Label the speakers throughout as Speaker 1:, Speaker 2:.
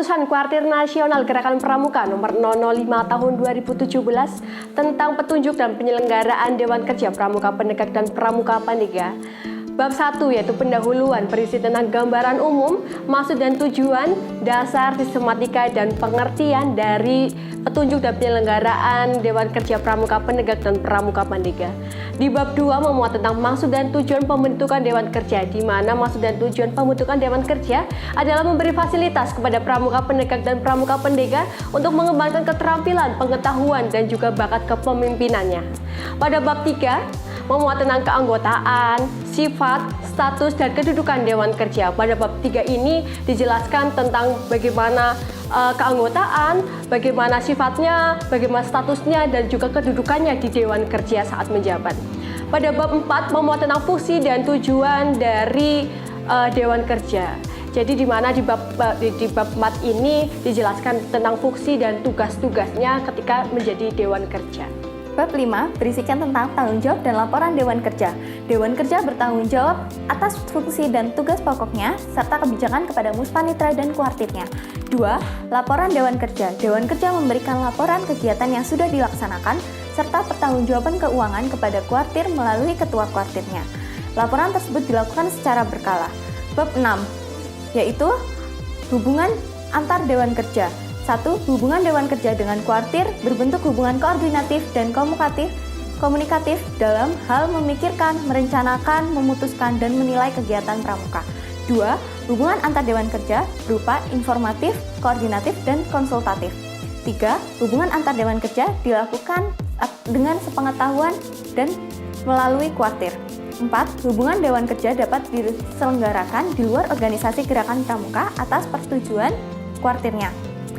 Speaker 1: Keputusan Kuartir Nasional Gerakan Pramuka nomor 005 tahun 2017 tentang petunjuk dan penyelenggaraan Dewan Kerja Pramuka Penegak dan Pramuka Pandega. Bab 1 yaitu pendahuluan berisi tentang gambaran umum, maksud dan tujuan, dasar, sistematika, dan pengertian dari petunjuk dan penyelenggaraan Dewan Kerja Pramuka Penegak dan Pramuka Pandega. Di bab 2 memuat tentang maksud dan tujuan pembentukan Dewan Kerja, di mana maksud dan tujuan pembentukan Dewan Kerja adalah memberi fasilitas kepada pramuka penegak dan pramuka pendega untuk mengembangkan keterampilan, pengetahuan, dan juga bakat kepemimpinannya. Pada bab 3 memuat tentang keanggotaan, sifat, status, dan kedudukan Dewan Kerja. Pada bab 3 ini dijelaskan tentang bagaimana keanggotaan, bagaimana sifatnya, bagaimana statusnya, dan juga kedudukannya di Dewan Kerja saat menjabat. Pada bab 4 memuat tentang fungsi dan tujuan dari Dewan Kerja. Jadi di mana di bab 4 ini dijelaskan tentang fungsi dan tugas-tugasnya ketika menjadi Dewan Kerja.
Speaker 2: Bab 5 berisikan tentang tanggung jawab dan laporan Dewan Kerja. Dewan Kerja bertanggung jawab atas fungsi dan tugas pokoknya, serta kebijakan kepada Muspanitra dan Kuartirnya. 2. Laporan Dewan Kerja. Dewan Kerja memberikan laporan kegiatan yang sudah dilaksanakan, serta pertanggungjawaban keuangan kepada Kuartir melalui Ketua Kuartirnya. Laporan tersebut dilakukan secara berkala. Bab 6 yaitu hubungan antar Dewan Kerja. 1. Hubungan Dewan Kerja dengan Kuartir berbentuk hubungan koordinatif dan komunikatif dalam hal memikirkan, merencanakan, memutuskan, dan menilai kegiatan pramuka. 2. Hubungan antar Dewan Kerja berupa informatif, koordinatif, dan konsultatif. 3. Hubungan antar Dewan Kerja dilakukan dengan sepengetahuan dan melalui Kuartir. 4. Hubungan Dewan Kerja dapat diselenggarakan di luar organisasi gerakan pramuka atas persetujuan Kuartirnya.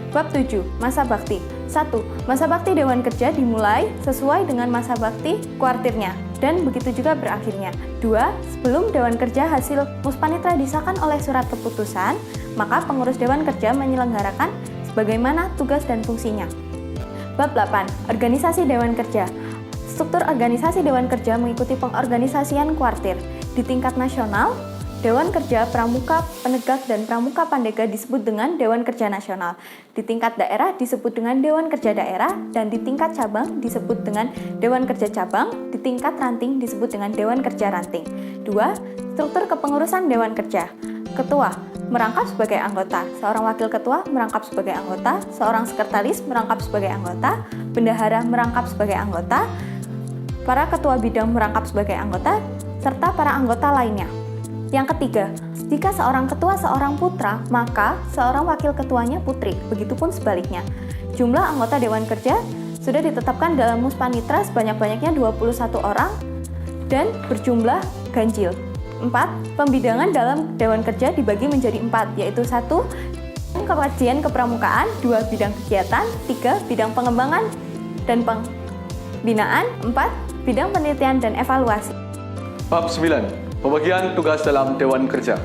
Speaker 2: Bab 7. Masa Bakti. 1. Masa bakti Dewan Kerja dimulai sesuai dengan masa bakti Kuartirnya, dan begitu juga berakhirnya. 2. Sebelum Dewan Kerja hasil Muspanitra disahkan oleh surat keputusan, maka pengurus Dewan Kerja menyelenggarakan sebagaimana tugas dan fungsinya. Bab 8. Organisasi Dewan Kerja. Struktur organisasi Dewan Kerja mengikuti pengorganisasian Kuartir. Di tingkat nasional, Dewan Kerja Pramuka Penegak dan Pramuka Pandega disebut dengan Dewan Kerja Nasional. Di tingkat daerah disebut dengan Dewan Kerja Daerah, dan di tingkat cabang disebut dengan Dewan Kerja Cabang, di tingkat ranting disebut dengan Dewan Kerja Ranting. 2. Struktur kepengurusan Dewan Kerja. Ketua merangkap sebagai anggota, seorang wakil ketua merangkap sebagai anggota, seorang sekretaris merangkap sebagai anggota, bendahara merangkap sebagai anggota, para ketua bidang merangkap sebagai anggota, serta para anggota lainnya. Yang ketiga, jika seorang ketua seorang putra, maka seorang wakil ketuanya putri, begitupun sebaliknya. Jumlah anggota Dewan Kerja sudah ditetapkan dalam Muspanitra sebanyak-banyaknya 21 orang dan berjumlah ganjil. 4. Pembidangan dalam Dewan Kerja dibagi menjadi 4, yaitu 1. Kajian kepramukaan, 2. Bidang kegiatan, 3. Bidang pengembangan dan pembinaan, 4. Bidang penelitian dan evaluasi.
Speaker 3: Bab 9. Pembagian tugas dalam Dewan Kerja.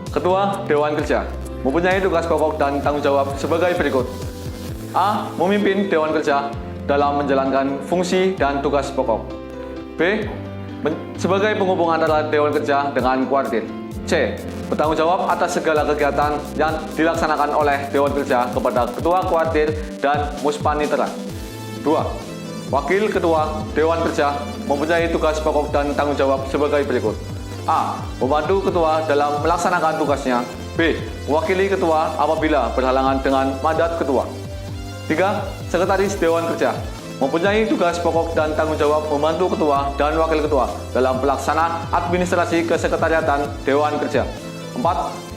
Speaker 3: Ketua Dewan Kerja mempunyai tugas pokok dan tanggung jawab sebagai berikut. A. Memimpin Dewan Kerja dalam menjalankan fungsi dan tugas pokok. B. Sebagai penghubung antara Dewan Kerja dengan Kuartir. C. Bertanggung jawab atas segala kegiatan yang dilaksanakan oleh Dewan Kerja kepada Ketua Kuartir dan Muspanitra. 2. Wakil Ketua Dewan Kerja mempunyai tugas pokok dan tanggung jawab sebagai berikut. A. Membantu Ketua dalam melaksanakan tugasnya. B. Mewakili Ketua apabila berhalangan dengan mandat Ketua. 3. Sekretaris Dewan Kerja mempunyai tugas pokok dan tanggung jawab membantu Ketua dan Wakil Ketua dalam pelaksanaan administrasi kesekretariatan Dewan Kerja. 4.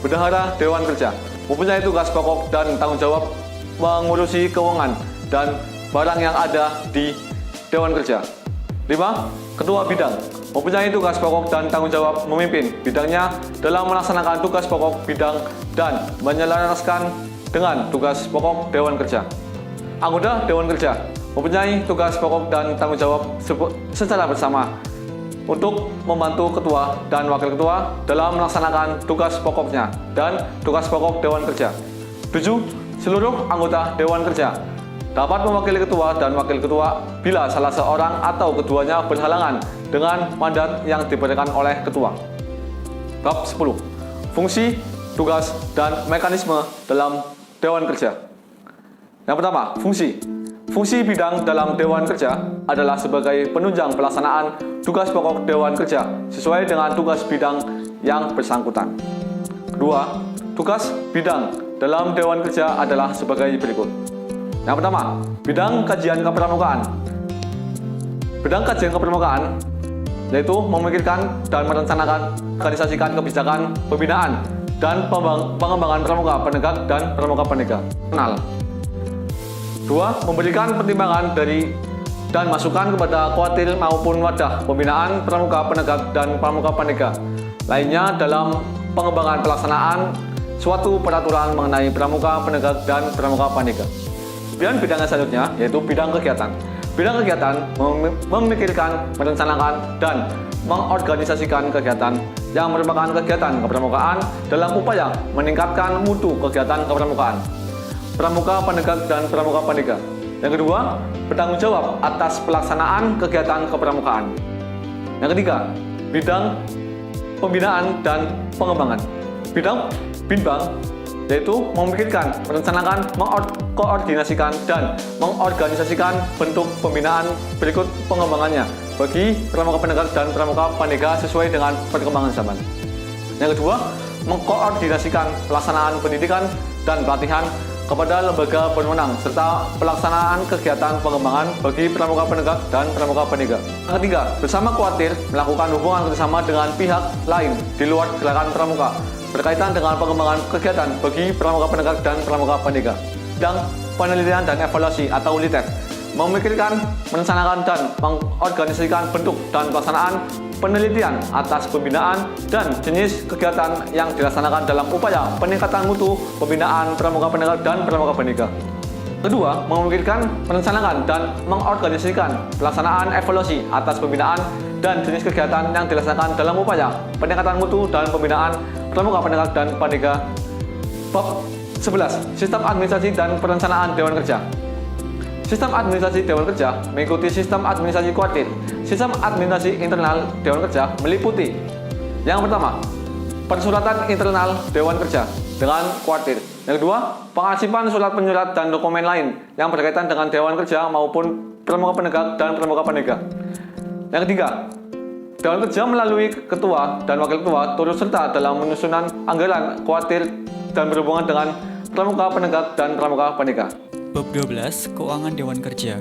Speaker 3: Bendahara Dewan Kerja mempunyai tugas pokok dan tanggung jawab mengurusi keuangan dan barang yang ada di Dewan Kerja. 5. Ketua Bidang mempunyai tugas pokok dan tanggung jawab memimpin bidangnya dalam melaksanakan tugas pokok bidang dan menyelaraskan dengan tugas pokok Dewan Kerja. Anggota Dewan Kerja mempunyai tugas pokok dan tanggung jawab secara bersama untuk membantu Ketua dan Wakil Ketua dalam melaksanakan tugas pokoknya dan tugas pokok Dewan Kerja. 7. Seluruh anggota Dewan Kerja dapat mewakili Ketua dan Wakil Ketua bila salah seorang atau keduanya berhalangan dengan mandat yang diberikan oleh Ketua. Bab 10. Fungsi, tugas, dan mekanisme dalam Dewan Kerja. Yang pertama, fungsi. Fungsi bidang dalam Dewan Kerja adalah sebagai penunjang pelaksanaan tugas pokok Dewan Kerja sesuai dengan tugas bidang yang bersangkutan. Kedua, tugas bidang dalam Dewan Kerja adalah sebagai berikut. Yang pertama, bidang kajian kepramukaan. Bidang kajian kepramukaan yaitu memikirkan dan merencanakan, organisasikan kebijakan pembinaan dan pengembangan pramuka penegak dan pramuka penegak. Dua, memberikan pertimbangan dari dan masukan kepada kuartil maupun wadah pembinaan pramuka penegak dan pramuka penegak lainnya dalam pengembangan pelaksanaan suatu peraturan mengenai pramuka penegak dan pramuka penegak. Kemudian bidang yang selanjutnya yaitu bidang kegiatan. Bidang kegiatan memikirkan, merencanakan, dan mengorganisasikan kegiatan yang merupakan kegiatan kepramukaan dalam upaya meningkatkan mutu kegiatan kepramukaan pramuka penegak dan pramuka penegak. Yang kedua, bertanggung jawab atas pelaksanaan kegiatan kepramukaan. Yang ketiga, bidang pembinaan dan pengembangan. Bidang binbang yaitu memikirkan, merencanakan, mengkoordinasikan, dan mengorganisasikan bentuk pembinaan berikut pengembangannya bagi pramuka penegak dan pramuka penegak sesuai dengan perkembangan zaman. Yang kedua, mengkoordinasikan pelaksanaan pendidikan dan pelatihan kepada lembaga berwenang serta pelaksanaan kegiatan pengembangan bagi pramuka penegak dan pramuka penegak. Yang ketiga, bersama kuartir melakukan hubungan kerjasama dengan pihak lain di luar gerakan pramuka berkaitan dengan pengembangan kegiatan bagi pramuka penegak dan pramuka penegak. Bidang penelitian dan evaluasi atau LITEF memikirkan, merencanakan, dan mengorganisasikan bentuk dan pelaksanaan penelitian atas pembinaan dan jenis kegiatan yang dilaksanakan dalam upaya peningkatan mutu pembinaan pramuka penegak dan pramuka penegak. Kedua, memikirkan, merencanakan, dan mengorganisasikan pelaksanaan evaluasi atas pembinaan dan jenis kegiatan yang dilaksanakan dalam upaya peningkatan mutu dan pembinaan pramuka penegak dan penegak. Bab 11. Sistem administrasi dan perencanaan Dewan Kerja. Sistem administrasi Dewan Kerja mengikuti sistem administrasi kuartir. Sistem administrasi internal Dewan Kerja meliputi yang pertama, persuratan internal Dewan Kerja dengan kuartir. Yang kedua, pengarsipan surat penyurat dan dokumen lain yang berkaitan dengan Dewan Kerja maupun pramuka penegak dan pramuka penegak. Yang ketiga, Dewan Kerja melalui ketua dan wakil ketua turut serta dalam penyusunan anggaran kuartir dan berhubungan dengan pramuka penegak dan pramuka penegak.
Speaker 4: Bab 12. Keuangan Dewan Kerja.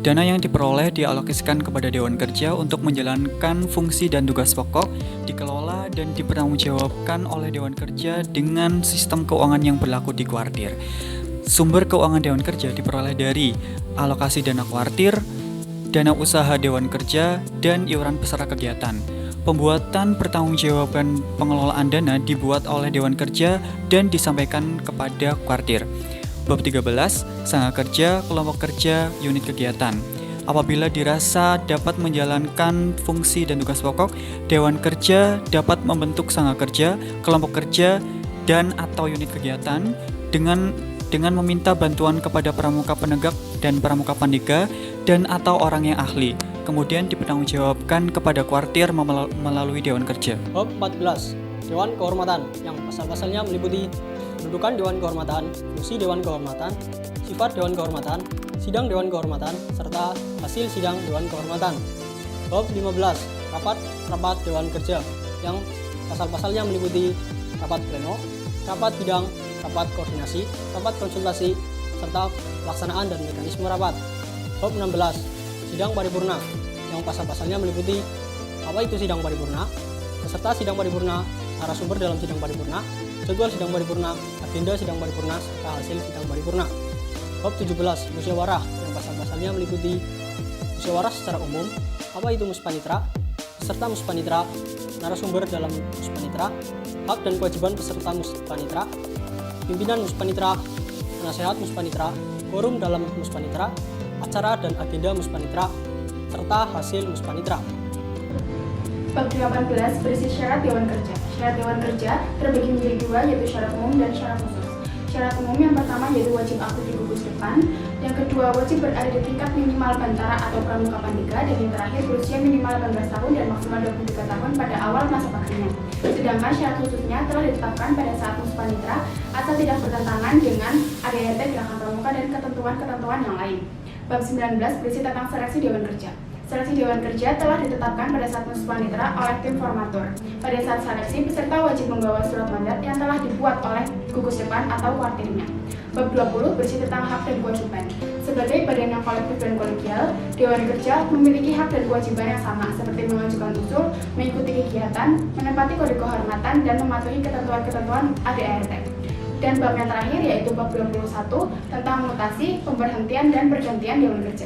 Speaker 4: Dana yang diperoleh dialokasikan kepada Dewan Kerja untuk menjalankan fungsi dan tugas pokok, dikelola dan dipertanggungjawabkan oleh Dewan Kerja dengan sistem keuangan yang berlaku di kuartir. Sumber keuangan Dewan Kerja diperoleh dari alokasi dana kuartir, dana usaha Dewan Kerja, dan iuran peserta kegiatan. Pembuatan pertanggungjawaban pengelolaan dana dibuat oleh Dewan Kerja dan disampaikan kepada kuartir. Bab 13. Sangga kerja, kelompok kerja, unit kegiatan. Apabila dirasa dapat menjalankan fungsi dan tugas pokok, Dewan Kerja dapat membentuk sangga kerja, kelompok kerja, dan atau unit kegiatan dengan meminta bantuan kepada pramuka penegak dan pramuka penegak dan atau orang yang ahli. Kemudian dipertanggungjawabkan kepada kuartir melalui Dewan Kerja.
Speaker 5: Bab 14. Dewan Kehormatan yang pasal-pasalnya meliputi kedudukan Dewan Kehormatan, fungsi Dewan Kehormatan, sifat Dewan Kehormatan, sidang Dewan Kehormatan, serta hasil sidang Dewan Kehormatan. Bab 15. Rapat Dewan Kerja yang pasal-pasalnya meliputi rapat pleno, rapat bidang, rapat koordinasi, rapat konsultasi, serta pelaksanaan dan mekanisme rapat. Bab 16. Sidang paripurna yang pasal-pasalnya meliputi apa itu sidang paripurna, peserta sidang paripurna, narasumber dalam sidang paripurna, jadwal sidang paripurna, agenda sidang paripurna, serta hasil sidang paripurna. Bab 17. Musyawarah yang pasal-pasalnya meliputi musyawarah secara umum, apa itu muspanitra, peserta muspanitra, narasumber dalam muspanitra, hak dan kewajiban peserta muspanitra, pimpinan muspanitra, penasehat muspanitra, quorum dalam muspanitra, acara dan agenda muspanitra, serta hasil muspanitra.
Speaker 6: Bab 18 berisi syarat Dewan Kerja. Syarat Dewan Kerja terbagi menjadi dua, yaitu syarat umum dan syarat khusus. Syarat umum yang pertama yaitu wajib aktif di gugus depan, Yang kedua, wajib berada di tingkat minimal bantara atau pramuka pandega, dan yang terakhir berusia minimal 18 tahun dan maksimal 23 tahun pada awal masa baktinya. Sedangkan syarat khususnya telah ditetapkan pada saat muspanitra asal tidak bertentangan dengan ADRT Gerakan Pramuka dan ketentuan-ketentuan yang lain. Bab 19 berisi tentang seleksi Dewan Kerja. Seleksi Dewan Kerja telah ditetapkan pada saat muspanitra oleh tim formatur. Pada saat seleksi, peserta wajib membawa surat mandat yang telah dibuat oleh gugus depan atau kuartirnya. Bab 20 berisi tentang hak dan kewajiban. Sebagai badan yang kolektif dan kolegial, Dewan Kerja memiliki hak dan kewajiban yang sama, seperti mengajukan usul, mengikuti kegiatan, menempati kode kehormatan, dan mematuhi ketentuan-ketentuan ADART. Dan bab yang terakhir yaitu bab 21 tentang mutasi, pemberhentian, dan pergantian Dewan Kerja.